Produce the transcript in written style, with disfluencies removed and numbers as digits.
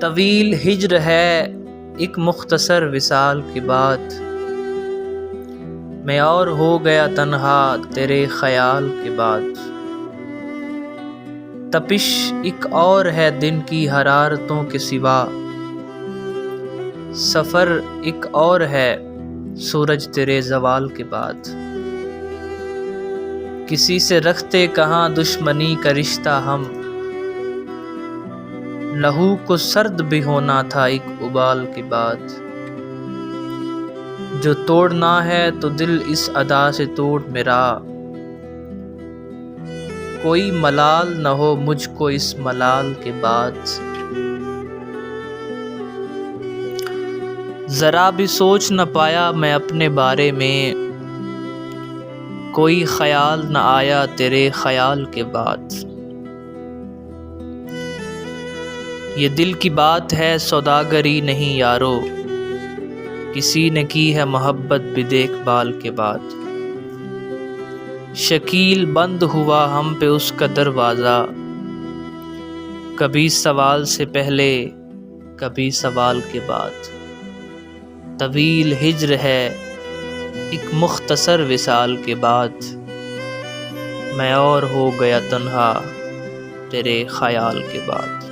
طویل ہجر ہے ایک مختصر وصال کے بعد، میں اور ہو گیا تنہا تیرے خیال کے بعد۔ تپش ایک اور ہے دن کی حرارتوں کے سوا، سفر ایک اور ہے سورج تیرے زوال کے بعد۔ کسی سے رکھتے کہاں دشمنی کا رشتہ ہم، لہو کو سرد بھی ہونا تھا ایک ابال کے بعد۔ جو توڑنا ہے تو دل اس ادا سے توڑ میرا، کوئی ملال نہ ہو مجھ کو اس ملال کے بعد۔ ذرا بھی سوچ نہ پایا میں اپنے بارے میں، کوئی خیال نہ آیا تیرے خیال کے بعد۔ یہ دل کی بات ہے سوداگری نہیں یارو، کسی نے کی ہے محبت بھی دیکھ بھال کے بعد۔ شکیل بند ہوا ہم پہ اس کا دروازہ، کبھی سوال سے پہلے کبھی سوال کے بعد۔ طویل ہجر ہے ایک مختصر وصال کے بعد، میں اور ہو گیا تنہا تیرے خیال کے بعد۔